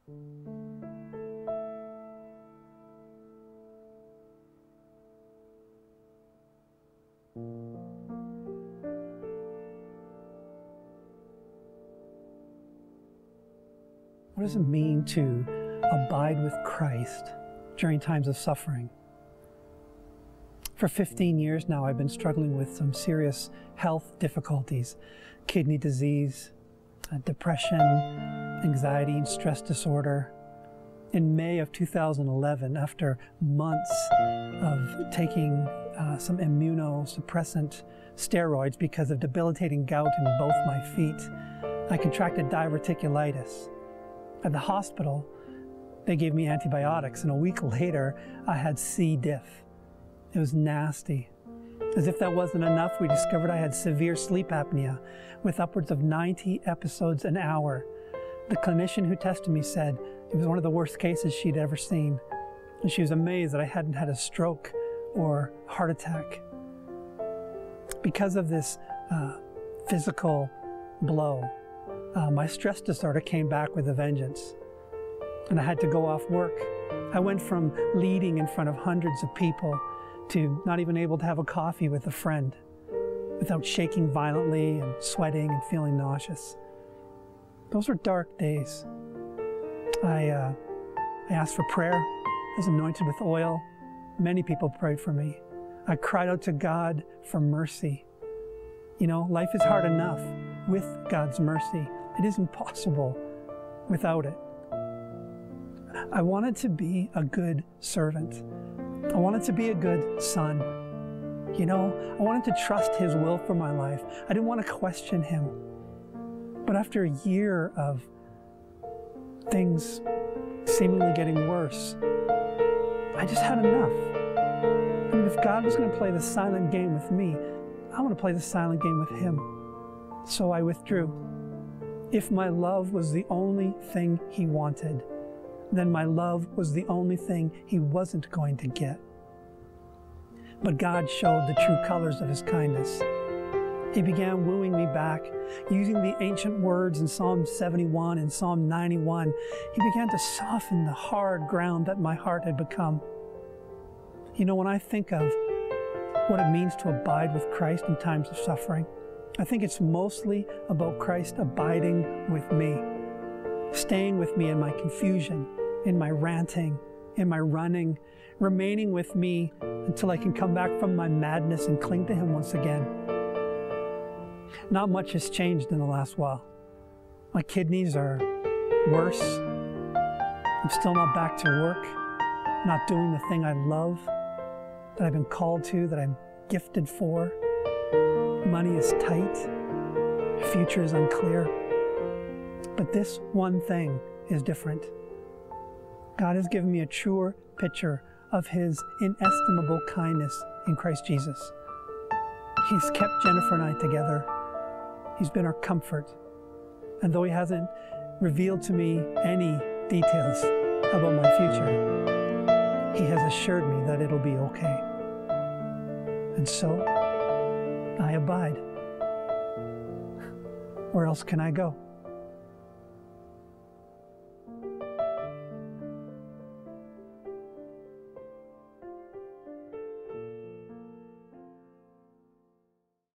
What does it mean to abide with Christ during times of suffering? For 15 years now, I've been struggling with some serious health difficulties, kidney disease, depression, anxiety, and stress disorder. In May of 2011, after months of taking some immunosuppressant steroids because of debilitating gout in both my feet, I contracted diverticulitis. At the hospital, they gave me antibiotics, and a week later, I had C. diff. It was nasty. As if that wasn't enough, we discovered I had severe sleep apnea with upwards of 90 episodes an hour. The clinician who tested me said it was one of the worst cases she'd ever seen, and she was amazed that I hadn't had a stroke or heart attack. Because of this physical blow, my stress disorder came back with a vengeance, and I had to go off work. I went from leading in front of hundreds of people to not even able to have a coffee with a friend without shaking violently and sweating and feeling nauseous. Those were dark days. I asked for prayer. I was anointed with oil. Many people prayed for me. I cried out to God for mercy. You know, life is hard enough with God's mercy. It is impossible without it. I wanted to be a good servant. I wanted to be a good son. You know, I wanted to trust His will for my life. I didn't want to question Him. But after a year of things seemingly getting worse, I just had enough. I mean, if God was going to play the silent game with me, I want to play the silent game with Him. So I withdrew. If my love was the only thing He wanted, then my love was the only thing He wasn't going to get. But God showed the true colors of His kindness. He began wooing me back, using the ancient words in Psalm 71 and Psalm 91. He began to soften the hard ground that my heart had become. You know, when I think of what it means to abide with Christ in times of suffering, I think it's mostly about Christ abiding with me, staying with me in my confusion, in my ranting, in my running, remaining with me until I can come back from my madness and cling to Him once again. Not much has changed in the last while. My kidneys are worse. I'm still not back to work, not doing the thing I love, that I've been called to, that I'm gifted for. Money is tight. The future is unclear. But this one thing is different. God has given me a truer picture of His inestimable kindness in Christ Jesus. He's kept Jennifer and I together. He's been our comfort. And though He hasn't revealed to me any details about my future, He has assured me that it'll be okay. And so, I abide. Where else can I go?